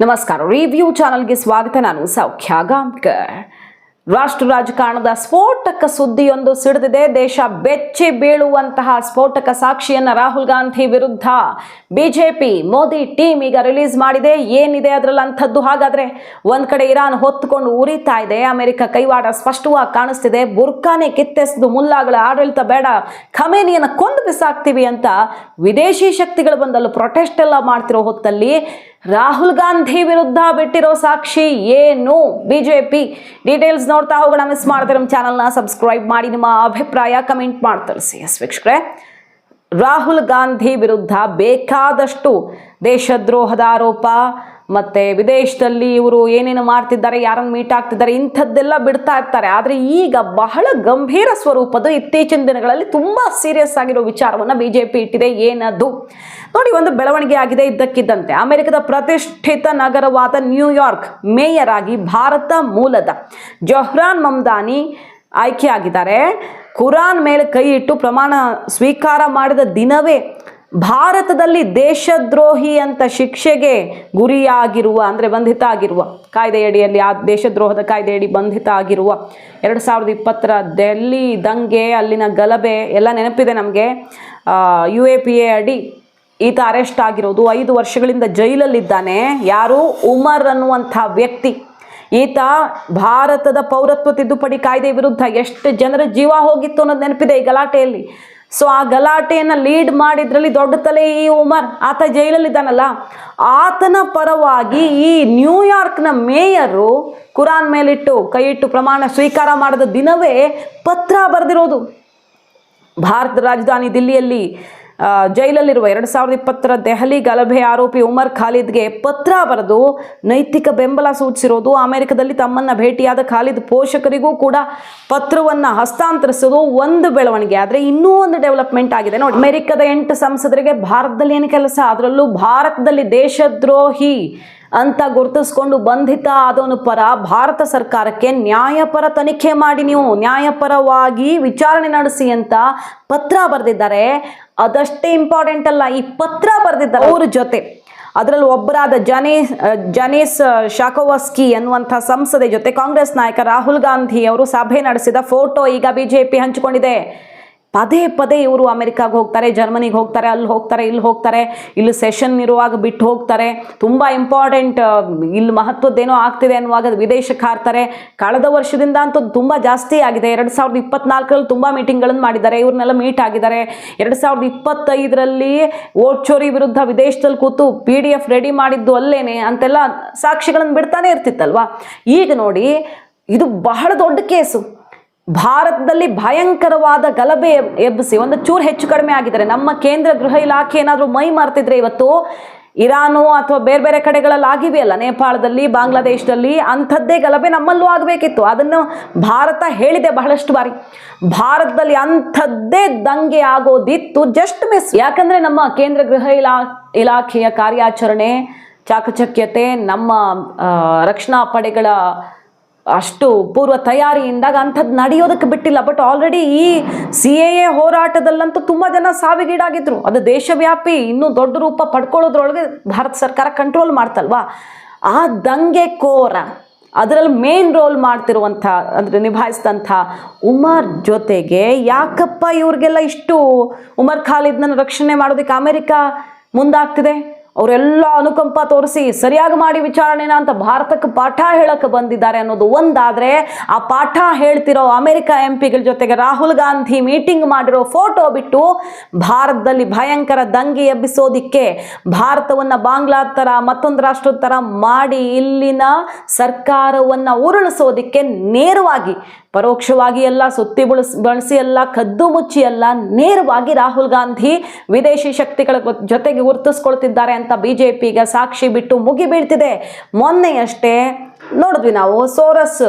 ನಮಸ್ಕಾರ. ರಿವ್ಯೂ ಚಾನಲ್ಗೆ ಸ್ವಾಗತ. ನಾನು ಸೌಖ್ಯ ಗಾಂವ್ಕರ್. ರಾಷ್ಟ್ರ ರಾಜಕಾರಣದ ಸ್ಫೋಟಕ ಸುದ್ದಿಯೊಂದು ಸಿಡಿದಿದೆ. ದೇಶ ಬೆಚ್ಚಿ ಬೀಳುವಂತಹ ಸ್ಫೋಟಕ ಸಾಕ್ಷಿಯನ್ನ ರಾಹುಲ್ ಗಾಂಧಿ ವಿರುದ್ಧ ಬಿಜೆಪಿ ಮೋದಿ ಟೀಮ್ ಈಗ ರಿಲೀಸ್ ಮಾಡಿದೆ. ಏನಿದೆ ಅದರಲ್ಲಿ ಅಂಥದ್ದು? ಹಾಗಾದ್ರೆ ಒಂದ್ ಕಡೆ ಇರಾನ್ ಹೊತ್ತುಕೊಂಡು ಉರಿತಾ ಇದೆ, ಅಮೆರಿಕ ಕೈವಾಡ ಸ್ಪಷ್ಟವಾಗಿ ಕಾಣಿಸ್ತಿದೆ. ಬುರ್ಕಾನೆ ಕಿತ್ತೆಸೆದು ಮುಲ್ಲಾಗಳ ಆಡಳಿತ ಬೇಡ, ಖಮೇನಿಯನ್ನ ಕೊಂದು ಬಿಸಾಕ್ತಿವಿ ಅಂತ ವಿದೇಶಿ ಶಕ್ತಿಗಳು ಬಂದಲ್ಲೂ ಪ್ರೊಟೆಸ್ಟ್ ಎಲ್ಲ ಮಾಡ್ತಿರೋ ಹೊತ್ತಲ್ಲಿ ರಾಹುಲ್ ಗಾಂಧಿ ವಿರುದ್ಧ ಬಿಟ್ಟಿರೋ ಸಾಕ್ಷಿ ಏನು? ಬಿಜೆಪಿ ಡೀಟೇಲ್ಸ್ ನೋಡ್ತಾ ಹೋಗೋಣ. ಮಿಸ್ ಮಾಡಿದ್ರೆ ನಮ್ಮ ಚಾನಲ್ನ ಸಬ್ಸ್ಕ್ರೈಬ್ ಮಾಡಿ, ನಿಮ್ಮ ಅಭಿಪ್ರಾಯ ಕಮೆಂಟ್ ಮಾಡಿ ತಿಳಿಸಿ. ವೀಕ್ಷಕರೇ, ರಾಹುಲ್ ಗಾಂಧಿ ವಿರುದ್ಧ ಬೇಕಾದಷ್ಟು ದೇಶದ್ರೋಹದ ಆರೋಪ, ಮತ್ತೆ ವಿದೇಶದಲ್ಲಿ ಇವರು ಏನೇನು ಮಾಡ್ತಿದ್ದಾರೆ, ಯಾರನ್ನು ಮೀಟ್ ಆಗ್ತಿದ್ದಾರೆ, ಇಂಥದ್ದೆಲ್ಲ ಬಿಡ್ತಾ ಇರ್ತಾರೆ. ಆದರೆ ಈಗ ಬಹಳ ಗಂಭೀರ ಸ್ವರೂಪದ ಇತ್ತೀಚಿನ ದಿನಗಳಲ್ಲಿ ತುಂಬಾ ಸೀರಿಯಸ್ ಆಗಿರೋ ವಿಚಾರವನ್ನು ಬಿಜೆಪಿ ಇಟ್ಟಿದೆ. ಏನದು ನೋಡಿ, ಒಂದು ಬೆಳವಣಿಗೆ ಆಗಿದೆ. ಇದ್ದಕ್ಕಿದ್ದಂತೆ ಅಮೆರಿಕದ ಪ್ರತಿಷ್ಠಿತ ನಗರವಾದ ನ್ಯೂಯಾರ್ಕ್ ಮೇಯರ್ ಆಗಿ ಭಾರತ ಮೂಲದ ಜೊಹ್ರಾನ್ ಮಮ್ದಾನಿ ಆಯ್ಕೆಯಾಗಿದ್ದಾರೆ. ಕುರಾನ್ ಮೇಲೆ ಕೈ ಇಟ್ಟು ಪ್ರಮಾಣ ಸ್ವೀಕಾರ ಮಾಡಿದ ದಿನವೇ ಭಾರತದಲ್ಲಿ ದೇಶದ್ರೋಹಿ ಅಂತ ಶಿಕ್ಷೆಗೆ ಗುರಿಯಾಗಿರುವ, ಅಂದರೆ ಬಂಧಿತ ಆಗಿರುವ, ಕಾಯ್ದೆಯಡಿಯಲ್ಲಿ ಆ ದೇಶದ್ರೋಹದ ಕಾಯ್ದೆಯಡಿ ಬಂಧಿತ ಆಗಿರುವ 2020 ಡೆಲ್ಲಿ ದಂಗೆ, ಅಲ್ಲಿನ ಗಲಭೆ ಎಲ್ಲ ನೆನಪಿದೆ ನಮಗೆ. UAPA ಅಡಿ ಈತ ಅರೆಸ್ಟ್ ಆಗಿರೋದು. 5 ವರ್ಷಗಳಿಂದ ಜೈಲಲ್ಲಿದ್ದಾನೆ. ಯಾರು? ಉಮರ್ ಅನ್ನುವಂಥ ವ್ಯಕ್ತಿ. ಈತ ಭಾರತದ ಪೌರತ್ವ ತಿದ್ದುಪಡಿ ಕಾಯ್ದೆ ವಿರುದ್ಧ ಎಷ್ಟು ಜನರ ಜೀವ ಹೋಗಿತ್ತು ಅನ್ನೋದು ನೆನಪಿದೆ ಈ ಗಲಾಟೆಯಲ್ಲಿ. ಸೊ ಆ ಗಲಾಟೆಯನ್ನು ಲೀಡ್ ಮಾಡಿದ್ರಲ್ಲಿ ದೊಡ್ಡ ತಲೆ ಈ ಉಮರ್. ಆತ ಜೈಲಲ್ಲಿದ್ದಾನಲ್ಲ, ಆತನ ಪರವಾಗಿ ಈ ನ್ಯೂಯಾರ್ಕ್ನ ಮೇಯರು ಕುರಾನ್ ಮೇಲಿಟ್ಟು ಕೈ ಇಟ್ಟು ಪ್ರಮಾಣ ಸ್ವೀಕಾರ ಮಾಡಿದ ದಿನವೇ ಪತ್ರ ಬರೆದಿರೋದು. ಭಾರತದ ರಾಜಧಾನಿ ದಿಲ್ಲಿಯಲ್ಲಿ ಜೈಲಲ್ಲಿರುವ 2020 ದೆಹಲಿ ಗಲಭೆ ಆರೋಪಿ ಉಮರ್ ಖಾಲಿದ್ಗೆ ಪತ್ರ ಬರೆದು ನೈತಿಕ ಬೆಂಬಲ ಸೂಚಿಸಿರೋದು. ಅಮೆರಿಕದಲ್ಲಿ ತಮ್ಮನ್ನ ಭೇಟಿಯಾದ ಖಾಲಿದ್ ಪೋಷಕರಿಗೂ ಕೂಡ ಪತ್ರವನ್ನು ಹಸ್ತಾಂತರಿಸೋದು ಒಂದು ಬೆಳವಣಿಗೆ. ಆದರೆ ಇನ್ನೂ ಒಂದು ಡೆವಲಪ್ಮೆಂಟ್ ಆಗಿದೆ ನೋಡಿ. ಅಮೆರಿಕದ 8 ಸಂಸದರಿಗೆ ಭಾರತದಲ್ಲಿ ಏನು ಕೆಲಸ? ಅದರಲ್ಲೂ ಭಾರತದಲ್ಲಿ ದೇಶದ್ರೋಹಿ ಅಂತ ಗುರುತಿಸ್ಕೊಂಡು ಬಂಧಿತ ಆದವನು ಪರ ಭಾರತ ಸರ್ಕಾರಕ್ಕೆ ನ್ಯಾಯಪರ ತನಿಖೆ ಮಾಡಿ, ನೀವು ನ್ಯಾಯಪರವಾಗಿ ವಿಚಾರಣೆ ನಡೆಸಿ ಅಂತ ಪತ್ರ ಬರೆದಿದ್ದಾರೆ. ಅದಷ್ಟೇ ಇಂಪಾರ್ಟೆಂಟ್ ಅಲ್ಲ, ಈ ಪತ್ರ ಬರೆದಿದ್ದಾರೆ ಅವ್ರ ಜೊತೆ ಅದರಲ್ಲಿ ಒಬ್ಬರಾದ ಜನೇಸ್ ಶಾಕೋವಸ್ಕಿ ಅನ್ನುವಂಥ ಸಂಸದೆ ಜೊತೆ ಕಾಂಗ್ರೆಸ್ ನಾಯಕ ರಾಹುಲ್ ಗಾಂಧಿ ಅವರು ಸಭೆ ನಡೆಸಿದ ಫೋಟೋ ಈಗ ಬಿಜೆಪಿ ಹಂಚಿಕೊಂಡಿದೆ. ಪದೇ ಪದೇ ಇವರು ಅಮೆರಿಕಾಗೆ ಹೋಗ್ತಾರೆ, ಜರ್ಮನಿಗೆ ಹೋಗ್ತಾರೆ, ಅಲ್ಲಿ ಹೋಗ್ತಾರೆ, ಇಲ್ಲಿ ಹೋಗ್ತಾರೆ, ಇಲ್ಲಿ ಸೆಷನ್ ಇರುವಾಗ ಬಿಟ್ಟು ಹೋಗ್ತಾರೆ. ತುಂಬ ಇಂಪಾರ್ಟೆಂಟ್, ಇಲ್ಲಿ ಮಹತ್ವದ್ದೇನೋ ಆಗ್ತಿದೆ ಅನ್ನುವಾಗ ವಿದೇಶಕ್ಕೆ ಹಾರ್ತಾರೆ. ಕಳೆದ ವರ್ಷದಿಂದ ಅಂತೂ ತುಂಬ ಜಾಸ್ತಿ ಆಗಿದೆ. 2024ರಲ್ಲಿ ತುಂಬ ಮೀಟಿಂಗ್ಗಳನ್ನು ಮಾಡಿದ್ದಾರೆ, ಇವ್ರನ್ನೆಲ್ಲ ಮೀಟ್ ಆಗಿದ್ದಾರೆ. 2025ರಲ್ಲಿ ವೋಟ್ ಚೋರಿ ವಿರುದ್ಧ ವಿದೇಶದಲ್ಲಿ ಕೂತು PDF ರೆಡಿ ಮಾಡಿದ್ದು ಅಲ್ಲೇನೆ ಅಂತೆಲ್ಲ ಸಾಕ್ಷಿಗಳನ್ನು ಬಿಡ್ತಾನೆ ಇರ್ತಿತ್ತಲ್ವಾ. ಈಗ ನೋಡಿ, ಇದು ಬಹಳ ದೊಡ್ಡ ಕೇಸು. ಭಾರತದಲ್ಲಿ ಭಯಂಕರವಾದ ಗಲಭೆ ಎಬ್ಬಿಸಿ ಒಂದು ಚೂರು ಹೆಚ್ಚು ಕಡಿಮೆ ಆಗಿದ್ದಾರೆ. ನಮ್ಮ ಕೇಂದ್ರ ಗೃಹ ಇಲಾಖೆ ಏನಾದರೂ ಮೈ ಮರ್ತಿದ್ರೆ ಇವತ್ತು ಇರಾನು ಅಥವಾ ಬೇರೆ ಬೇರೆ ಕಡೆಗಳಲ್ಲಿ ಆಗಿವೆಯಲ್ಲ, ನೇಪಾಳದಲ್ಲಿ, ಬಾಂಗ್ಲಾದೇಶದಲ್ಲಿ, ಅಂಥದ್ದೇ ಗಲಭೆ ನಮ್ಮಲ್ಲೂ ಆಗಬೇಕಿತ್ತು. ಅದನ್ನು ಭಾರತ ಹೇಳಿದೆ ಬಹಳಷ್ಟು ಬಾರಿ. ಭಾರತದಲ್ಲಿ ಅಂಥದ್ದೇ ದಂಗೆ ಆಗೋದಿತ್ತು, ಜಸ್ಟ್ ಮಿಸ್. ಯಾಕಂದರೆ ನಮ್ಮ ಕೇಂದ್ರ ಗೃಹ ಇಲಾಖೆಯ ಕಾರ್ಯಾಚರಣೆ, ಚಾಕಚಕ್ಯತೆ, ನಮ್ಮ ರಕ್ಷಣಾ ಪಡೆಗಳ ಅಷ್ಟು ಪೂರ್ವ ತಯಾರಿಯಿಂದಾಗ ಅಂಥದ್ದು ನಡೆಯೋದಕ್ಕೆ ಬಿಟ್ಟಿಲ್ಲ. ಬಟ್ ಆಲ್ರೆಡಿ ಈ CAA ಹೋರಾಟದಲ್ಲಂತೂ ತುಂಬ ಜನ ಸಾವಿಗೀಡಾಗಿದ್ರು. ಅದು ದೇಶವ್ಯಾಪಿ ಇನ್ನೂ ದೊಡ್ಡ ರೂಪ ಪಡ್ಕೊಳ್ಳೋದ್ರೊಳಗೆ ಭಾರತ ಸರ್ಕಾರ ಕಂಟ್ರೋಲ್ ಮಾಡ್ತಲ್ವಾ. ಆ ದಂಗೆಕೋರ ಅದರಲ್ಲಿ ಮೇನ್ ರೋಲ್ ಮಾಡ್ತಿರುವಂಥ, ಅಂದರೆ ನಿಭಾಯಿಸಿದಂಥ ಉಮರ್ ಜೊತೆಗೆ ಯಾಕಪ್ಪ ಇವ್ರಿಗೆಲ್ಲ ಇಷ್ಟು ಉಮರ್ ಖಾಲಿದ್ನ ರಕ್ಷಣೆ ಮಾಡೋದಕ್ಕೆ ಅಮೆರಿಕ ಮುಂದಾಗ್ತಿದೆ? ಅವರೆಲ್ಲ ಅನುಕಂಪ ತೋರಿಸಿ ಸರಿಯಾಗಿ ಮಾಡಿ ವಿಚಾರಣೆನ ಅಂತ ಭಾರತಕ್ಕೆ ಪಾಠ ಹೇಳಕ್ಕೆ ಬಂದಿದ್ದಾರೆ ಅನ್ನೋದು ಒಂದಾದರೆ, ಆ ಪಾಠ ಹೇಳ್ತಿರೋ ಅಮೆರಿಕ MP ಗಳ ಜೊತೆಗೆ ರಾಹುಲ್ ಗಾಂಧಿ ಮೀಟಿಂಗ್ ಮಾಡಿರೋ ಫೋಟೋ ಬಿಟ್ಟು ಭಾರತದಲ್ಲಿ ಭಯಂಕರ ದಂಗೆ ಎಬ್ಬಿಸೋದಿಕ್ಕೆ, ಭಾರತವನ್ನು ಬಾಂಗ್ಲಾ ಥರ ಮತ್ತೊಂದು ರಾಷ್ಟ್ರದ ಥರ ಮಾಡಿ ಇಲ್ಲಿನ ಸರ್ಕಾರವನ್ನು ಉರುಳಿಸೋದಿಕ್ಕೆ ನೇರವಾಗಿ, ಪರೋಕ್ಷವಾಗಿ ಎಲ್ಲ ಸುತ್ತಿ ಬಳಸಿ ಎಲ್ಲ ಕದ್ದು ಮುಚ್ಚಿ ಎಲ್ಲ ನೇರವಾಗಿ ರಾಹುಲ್ ಗಾಂಧಿ ವಿದೇಶಿ ಶಕ್ತಿಗಳ ಜೊತೆಗೆ ಗುರುತಿಸ್ಕೊಳ್ತಿದ್ದಾರೆ ಅಂತ ಬಿಜೆಪಿಗೆ ಸಾಕ್ಷಿ ಬಿಟ್ಟು ಮುಗಿ ಬೀಳ್ತಿದೆ. ಮೊನ್ನೆಯಷ್ಟೇ ನೋಡಿದ್ವಿ ನಾವು, ಸೋರಸ್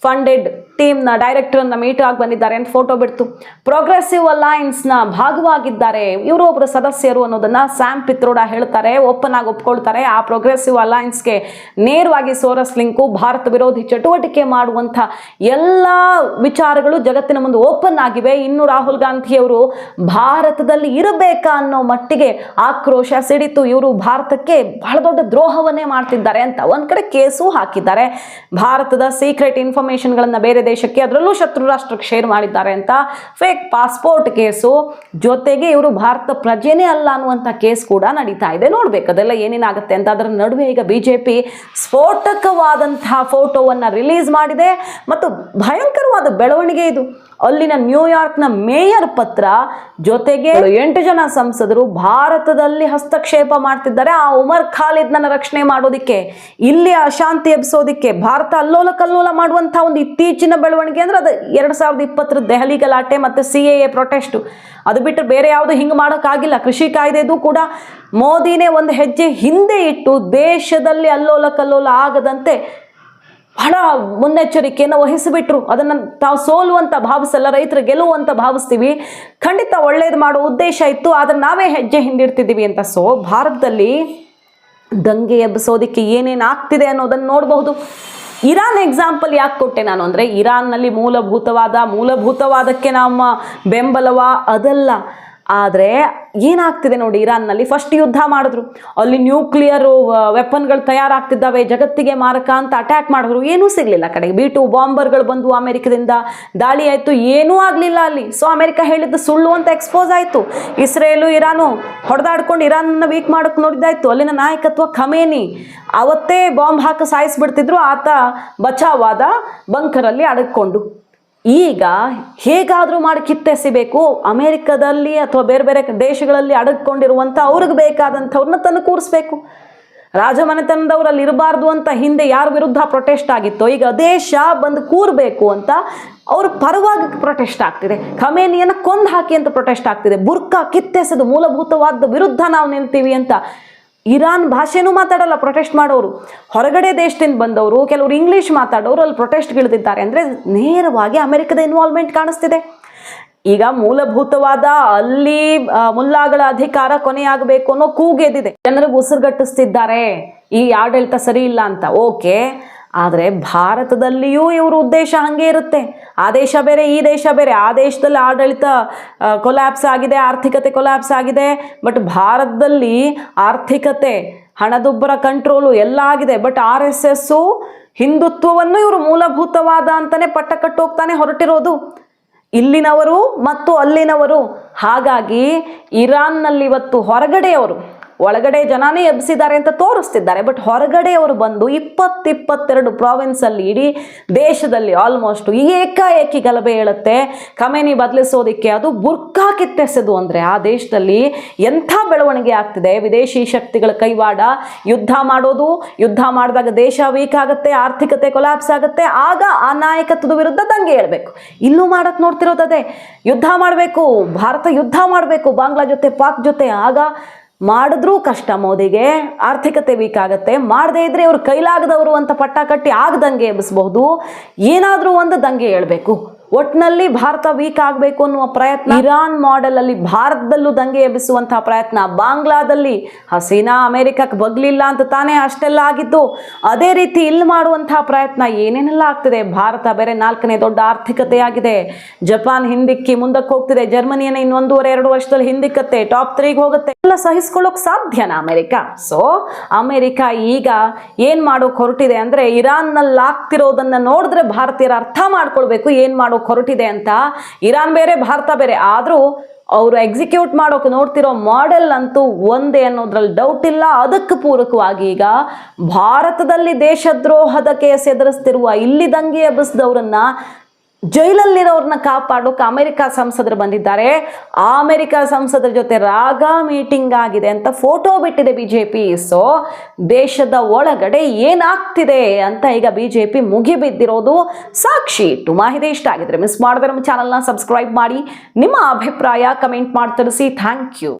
ಫಂಡೆಡ್ ಟೀಮ್ನ ಡೈರೆಕ್ಟರ್ನ ಮೀಟ್ ಆಗಿ ಬಂದಿದ್ದಾರೆ ಅಂತ ಫೋಟೋ ಬಿಡ್ತು. ಪ್ರೋಗ್ರೆಸಿವ್ ಅಲೈನ್ಸ್ನ ಭಾಗವಾಗಿದ್ದಾರೆ ಇವರು ಒಬ್ಬರು ಸದಸ್ಯರು ಅನ್ನೋದನ್ನ ಸ್ಯಾಮ್ ಪಿತ್ರೋಡಾ ಹೇಳ್ತಾರೆ, ಓಪನ್ ಆಗಿ ಒಪ್ಕೊಳ್ತಾರೆ. ಆ ಪ್ರೋಗ್ರೆಸಿವ್ ಅಲೈನ್ಸ್ಗೆ ನೇರವಾಗಿ ಸೋರಸ್ ಲಿಂಕು, ಭಾರತ ವಿರೋಧಿ ಚಟುವಟಿಕೆ ಮಾಡುವಂಥ ಎಲ್ಲ ವಿಚಾರಗಳು ಜಗತ್ತಿನ ಮುಂದೆ ಓಪನ್ ಆಗಿವೆ. ಇನ್ನು ರಾಹುಲ್ ಗಾಂಧಿ ಅವರು ಭಾರತದಲ್ಲಿ ಇರಬೇಕಾ ಅನ್ನೋ ಮಟ್ಟಿಗೆ ಆಕ್ರೋಶ ಸಿಡಿತು. ಇವರು ಭಾರತಕ್ಕೆ ಬಹಳ ದೊಡ್ಡ ದ್ರೋಹವನ್ನೇ ಮಾಡ್ತಿದ್ದಾರೆ ಅಂತ ಒಂದ್ ಕಡೆ ಕೇಸು ಹಾಕಿದ್ದಾರೆ. ಭಾರತದ ಸೀಕ್ರೆಟ್ ಇನ್ಫಾರ್ಮೇಶನ್ಗಳನ್ನ ಬೇರೆ ದೇಶಕ್ಕೆ, ಅದರಲ್ಲೂ ಶತ್ರು ರಾಷ್ಟ್ರಕ್ಕೆ ಶೇರ್ ಮಾಡಿದ್ದಾರೆ ಅಂತ ಫೇಕ್ ಪಾಸ್ಪೋರ್ಟ್ ಕೇಸು, ಜೊತೆಗೆ ಇವರು ಭಾರತ ಪ್ರಜೆನೇ ಅಲ್ಲ ಅನ್ನುವಂಥ ಕೇಸ್ ಕೂಡ ನಡೀತಾ ಇದೆ. ನೋಡ್ಬೇಕು ಅದೆಲ್ಲ ಏನೇನಾಗುತ್ತೆ ಅಂತ. ಅದರ ನಡುವೆ ಈಗ ಬಿಜೆಪಿ ಸ್ಫೋಟಕವಾದಂತಹ ಫೋಟೋವನ್ನ ರಿಲೀಸ್ ಮಾಡಿದೆ ಮತ್ತು ಭಯಂಕರವಾದ ಬೆಳವಣಿಗೆ ಇದು. ಅಲ್ಲಿನ ನ್ಯೂಯಾರ್ಕ್ನ ಮೇಯರ್ ಪತ್ರ, ಜೊತೆಗೆ 8 ಜನ ಸಂಸದರು ಭಾರತದಲ್ಲಿ ಹಸ್ತಕ್ಷೇಪ ಮಾಡ್ತಿದ್ದಾರೆ ಆ ಉಮರ್ ಖಾಲಿದ್ನ ರಕ್ಷಣೆ ಮಾಡೋದಿಕ್ಕೆ, ಇಲ್ಲಿ ಅಶಾಂತಿ ಎಬ್ಸೋದಿಕ್ಕೆ. ಭಾರತ ಅಲ್ಲೋಲ ಕಲ್ಲೋಲ ಮಾಡುವಂತಹ ಒಂದು ಇತ್ತೀಚಿನ ಬೆಳವಣಿಗೆ ಅಂದ್ರೆ ಅದು 2020 ದೆಹಲಿ ಗಲಾಟೆ ಮತ್ತೆ CAA ಪ್ರೊಟೆಸ್ಟ್. ಅದು ಬಿಟ್ಟರೆ ಬೇರೆ ಯಾವುದು ಹಿಂಗೆ ಮಾಡೋಕ್ಕಾಗಿಲ್ಲ. ಕೃಷಿ ಕಾಯ್ದೆದು ಕೂಡ ಮೋದಿನೇ ಒಂದು ಹೆಜ್ಜೆ ಹಿಂದೆ ಇಟ್ಟು ದೇಶದಲ್ಲಿ ಅಲ್ಲೋಲ ಕಲ್ಲೋಲ ಆಗದಂತೆ ಬಹಳ ಮುನ್ನೆಚ್ಚರಿಕೆಯನ್ನು ವಹಿಸಿಬಿಟ್ರು. ಅದನ್ನು ತಾವು ಸೋಲು ಅಂತ ಭಾವಿಸಲ್ಲ, ರೈತರು ಗೆಲುವು ಅಂತ ಭಾವಿಸ್ತೀವಿ. ಖಂಡಿತ ಒಳ್ಳೇದು ಮಾಡೋ ಉದ್ದೇಶ ಇತ್ತು, ಆದರೆ ನಾವೇ ಹೆಜ್ಜೆ ಹಿಂದಿಡ್ತಿದ್ದೀವಿ ಅಂತ. ಸೊ ಭಾರತದಲ್ಲಿ ದಂಗೆ ಎಬ್ಬಿಸೋದಿಕ್ಕೆ ಏನೇನು ಆಗ್ತಿದೆ ಅನ್ನೋದನ್ನು ನೋಡಬಹುದು. ಇರಾನ್ ಎಕ್ಸಾಂಪಲ್ ಯಾಕೆ ಕೊಟ್ಟೆ ನಾನು ಅಂದರೆ, ಇರಾನ್ನಲ್ಲಿ ಮೂಲಭೂತವಾದಕ್ಕೆ ನಮ್ಮ ಬೆಂಬಲವ ಅದಲ್ಲ. ಆದರೆ ಏನಾಗ್ತಿದೆ ನೋಡಿ, ಇರಾನ್ನಲ್ಲಿ ಫಸ್ಟ್ ಯುದ್ಧ ಮಾಡಿದ್ರು, ಅಲ್ಲಿ ನ್ಯೂಕ್ಲಿಯರ್ ವೆಪನ್ಗಳು ತಯಾರಾಗ್ತಿದ್ದಾವೆ, ಜಗತ್ತಿಗೆ ಮಾರಕ ಅಂತ ಅಟ್ಯಾಕ್ ಮಾಡಿದ್ರು, ಏನೂ ಸಿಗಲಿಲ್ಲ. ಕಡೆಗೆ B-2 ಬಾಂಬರ್ಗಳು ಬಂದು ಅಮೆರಿಕದಿಂದ ದಾಳಿ ಆಯಿತು, ಏನೂ ಆಗಲಿಲ್ಲ ಅಲ್ಲಿ. ಸೊ ಅಮೆರಿಕ ಹೇಳಿದ್ದು ಸುಳ್ಳು ಅಂತ ಎಕ್ಸ್ಪೋಸ್ ಆಯಿತು. ಇಸ್ರೇಲು ಇರಾನು ಹೊಡೆದಾಡ್ಕೊಂಡು ಇರಾನನ್ನು ವೀಕ್ ಮಾಡೋಕ್ಕೆ ನೋಡಿದಾಯ್ತು. ಅಲ್ಲಿನ ನಾಯಕತ್ವ ಖಮೇನಿ ಅವತ್ತೇ ಬಾಂಬ್ ಹಾಕಿ ಸಾಯಿಸ್ಬಿಡ್ತಿದ್ರು, ಆತ ಬಚಾವಾದ ಬಂಕರಲ್ಲಿ ಅಡಗಿಕೊಂಡು. ಈಗ ಹೇಗಾದರೂ ಮಾಡಿ ಕಿತ್ತೆಸಿಬೇಕು, ಅಮೆರಿಕದಲ್ಲಿ ಅಥವಾ ಬೇರೆ ಬೇರೆ ದೇಶಗಳಲ್ಲಿ ಅಡಗಿಕೊಂಡಿರುವಂಥ ಅವ್ರಿಗೆ ಬೇಕಾದಂಥವ್ರನ್ನ ತಂದು ಕೂರಿಸ್ಬೇಕು. ರಾಜಮನೆತನದವ್ರಲ್ಲಿ ಇರಬಾರ್ದು ಅಂತ ಹಿಂದೆ ಯಾರ ವಿರುದ್ಧ ಪ್ರೊಟೆಸ್ಟ್ ಆಗಿತ್ತೋ, ಈಗ ದೇಶ ಬಂದು ಕೂರಬೇಕು ಅಂತ ಅವ್ರ ಪರವಾಗಿ ಪ್ರೊಟೆಸ್ಟ್ ಆಗ್ತಿದೆ. ಖಮೇನಿಯನ್ನು ಕೊಂದು ಹಾಕಿ ಅಂತ ಪ್ರೊಟೆಸ್ಟ್ ಆಗ್ತಿದೆ. ಬುರ್ಕಾ ಕಿತ್ತೆಸೆದು ಮೂಲಭೂತವಾದ ವಿರುದ್ಧ ನಾವು ನಿಲ್ತೀವಿ ಅಂತ. ಇರಾನ್ ಭಾಷೆನೂ ಮಾತಾಡಲ್ಲ ಪ್ರೊಟೆಸ್ಟ್ ಮಾಡೋರು, ಹೊರಗಡೆ ದೇಶದಿಂದ ಬಂದವರು, ಕೆಲವರು ಇಂಗ್ಲೀಷ್ ಮಾತಾಡೋರು ಅಲ್ಲಿ ಪ್ರೊಟೆಸ್ಟ್ಗಿಳಿದಿದ್ದಾರೆ. ಅಂದರೆ ನೇರವಾಗಿ ಅಮೆರಿಕದ ಇನ್ವಾಲ್ವ್ಮೆಂಟ್ ಕಾಣಿಸ್ತಿದೆ. ಈಗ ಮೂಲಭೂತವಾದ ಅಲ್ಲಿ ಮುಲ್ಲಾಗಳ ಅಧಿಕಾರ ಕೊನೆಯಾಗಬೇಕು ಅನ್ನೋ ಕೂಗೆದಿದೆ. ಜನರಿಗೆ ಉಸಿರುಗಟ್ಟಿಸ್ತಿದ್ದಾರೆ ಈ ಆಡಳಿತ ಸರಿ ಇಲ್ಲ ಅಂತ. ಓಕೆ, ಆದರೆ ಭಾರತದಲ್ಲಿಯೂ ಇವ್ರ ಉದ್ದೇಶ ಹಾಗೆ ಇರುತ್ತೆ. ಆ ದೇಶ ಬೇರೆ ಈ ದೇಶ ಬೇರೆ. ಆ ದೇಶದಲ್ಲಿ ಆಡಳಿತ ಕೊಲ್ಯಾಪ್ಸ್ ಆಗಿದೆ, ಆರ್ಥಿಕತೆ ಕೊಲ್ಯಾಪ್ಸ್ ಆಗಿದೆ. ಬಟ್ ಭಾರತದಲ್ಲಿ ಆರ್ಥಿಕತೆ, ಹಣದುಬ್ಬರ ಕಂಟ್ರೋಲು ಎಲ್ಲ ಆಗಿದೆ. ಬಟ್ RSS ಹಿಂದುತ್ವವನ್ನು ಇವರು ಮೂಲಭೂತವಾದ ಅಂತಲೇ ಪಟ್ಟ ಕಟ್ಟೋಗ್ತಾನೆ ಹೊರಟಿರೋದು, ಇಲ್ಲಿನವರು ಮತ್ತು ಅಲ್ಲಿನವರು. ಹಾಗಾಗಿ ಇರಾನ್ನಲ್ಲಿ ಇವತ್ತು ಹೊರಗಡೆಯವರು, ಒಳಗಡೆ ಜನಾನೇ ಎಬ್ಸಿದ್ದಾರೆ ಅಂತ ತೋರಿಸ್ತಿದ್ದಾರೆ, ಬಟ್ ಹೊರಗಡೆಯವರು ಬಂದು 22 ಪ್ರಾವಿನ್ಸಲ್ಲಿ ಇಡೀ ದೇಶದಲ್ಲಿ ಆಲ್ಮೋಸ್ಟ್ ಏಕಾಏಕಿ ಗಲಭೆ ಹೇಳುತ್ತೆ ಖಮೇನಿ ಬದಲಿಸೋದಿಕ್ಕೆ. ಅದು ಬುರ್ಕಾ ಕಿತ್ತೆಸೆದು ಅಂದರೆ ಆ ದೇಶದಲ್ಲಿ ಎಂಥ ಬೆಳವಣಿಗೆ ಆಗ್ತಿದೆ. ವಿದೇಶಿ ಶಕ್ತಿಗಳ ಕೈವಾಡ, ಯುದ್ಧ ಮಾಡೋದು, ಯುದ್ಧ ಮಾಡಿದಾಗ ದೇಶ ವೀಕ್ ಆಗುತ್ತೆ, ಆರ್ಥಿಕತೆ ಕೊಲ್ಯಾಪ್ಸ್ ಆಗುತ್ತೆ. ಆಗ ಆ ನಾಯಕತ್ವದ ವಿರುದ್ಧ ದಂಗೆ ಹೇಳ್ಬೇಕು. ಇಲ್ಲೂ ಮಾಡಕ್ಕೆ ನೋಡ್ತಿರೋದೇ, ಯುದ್ಧ ಮಾಡಬೇಕು, ಭಾರತ ಯುದ್ಧ ಮಾಡಬೇಕು ಬಾಂಗ್ಲಾ ಜೊತೆ, ಪಾಕ್ ಜೊತೆ. ಆಗ ಮಾಡಿದ್ರೂ ಕಷ್ಟ ಮೋದಿಗೆ, ಆರ್ಥಿಕತೆ ವೀಕ್ ಆಗುತ್ತೆ. ಮಾಡದೇ ಇದ್ರೆ ಇವ್ರು ಕೈಲಾಗದವರು ಅಂತ ಪಟ್ಟ ಕಟ್ಟಿ ದಂಗೆ ಎಬ್ಬಿಸಬಹುದು. ಏನಾದರೂ ಒಂದು ದಂಗೆ ಹೇಳ್ಬೇಕು. ಒಟ್ಟಿನಲ್ಲಿ ಭಾರತ ವೀಕ್ ಆಗಬೇಕು ಅನ್ನುವ ಪ್ರಯತ್ನ. ಇರಾನ್ ಮಾಡೆಲ್ ಅಲ್ಲಿ ಭಾರತದಲ್ಲೂ ದಂಗೆ ಎಬ್ಬಿಸುವಂತಹ ಪ್ರಯತ್ನ. ಬಾಂಗ್ಲಾದಲ್ಲಿ ಹಸೀನಾ ಅಮೆರಿಕಕ್ಕೆ ಬಗ್ಲಿಲ್ಲ ಅಂತ ತಾನೇ ಅಷ್ಟೆಲ್ಲ ಆಗಿದ್ದು, ಅದೇ ರೀತಿ ಇಲ್ಲಿ ಮಾಡುವಂತಹ ಪ್ರಯತ್ನ. ಏನೇನೆಲ್ಲ ಆಗ್ತಿದೆ. ಭಾರತ ಬೇರೆ 4ನೇ ದೊಡ್ಡ ಆರ್ಥಿಕತೆಯಾಗಿದೆ. ಜಪಾನ್ ಹಿಂದಿಕ್ಕಿ ಮುಂದಕ್ಕೆ ಹೋಗ್ತಿದೆ. ಜರ್ಮನಿಯನ್ನು 1.5-2 ವರ್ಷದಲ್ಲಿ ಹಿಂದಿಕ್ಕತ್ತೆ, ಟಾಪ್ 3ಗೆ ಹೋಗುತ್ತೆ. ಎಲ್ಲ ಸಹಿಸ್ಕೊಳ್ಳೋಕೆ ಸಾಧ್ಯನಾ ಅಮೆರಿಕ? ಸೊ ಅಮೆರಿಕ ಈಗ ಏನ್ ಮಾಡೋಕೆ ಹೊರಟಿದೆ ಅಂದ್ರೆ, ಇರಾನ್ನಲ್ಲಿ ಆಗ್ತಿರೋದನ್ನ ನೋಡಿದ್ರೆ ಭಾರತೀಯರು ಅರ್ಥ ಮಾಡ್ಕೊಳ್ಬೇಕು ಏನ್ ಮಾಡೋಕೆ ಹೊರಟಿದೆ ಅಂತ. ಇರಾನ್ ಬೇರೆ, ಭಾರತ ಬೇರೆ. ಆದ್ರೂ ಅವರು ಎಕ್ಸಿಕ್ಯೂಟ್ ಮಾಡೋಕೆ ನೋಡ್ತಿರೋ ಮಾಡೆಲ್ ಅಂತೂ ಒಂದೇ ಅನ್ನೋದ್ರಲ್ಲಿ ಡೌಟ್ ಇಲ್ಲ. ಅದಕ್ಕೆ ಪೂರಕವಾಗಿ ಈಗ ಭಾರತದಲ್ಲಿ ದೇಶದ್ರೋಹದ ಕೇಸ್ ಎದುರಿಸ್ತಿರುವ, ಇಲ್ಲಿ ದಂಗೆ ಎಬ್ಬಿಸಿದವರನ್ನ, ಜೈಲಲ್ಲಿರೋರನ್ನ ಕಾಪಾಡೋಕೆ ಅಮೆರಿಕ ಸಂಸದರು ಬಂದಿದ್ದಾರೆ. ಆ ಅಮೆರಿಕ ಸಂಸದರ ಜೊತೆ ರಾಗ ಮೀಟಿಂಗ್ ಆಗಿದೆ ಅಂತ ಫೋಟೋ ಬಿಟ್ಟಿದೆ ಬಿಜೆಪಿ. ಸೊ ದೇಶದ ಒಳಗಡೆ ಏನಾಗ್ತಿದೆ ಅಂತ ಈಗ ಬಿಜೆಪಿ ಮುಗಿಬಿದ್ದಿರೋದು ಸಾಕ್ಷಿ ಇಟ್ಟು. ಮಾಹಿತಿ ಇಷ್ಟ ಆಗಿದ್ರೆ ಮಿಸ್ ಮಾಡಿದ್ರೆ ನಮ್ಮ ಚಾನಲ್ನ ಸಬ್ಸ್ಕ್ರೈಬ್ ಮಾಡಿ, ನಿಮ್ಮ ಅಭಿಪ್ರಾಯ ಕಮೆಂಟ್ ಮಾಡಿ ತಿಳಿಸಿ. Thank you.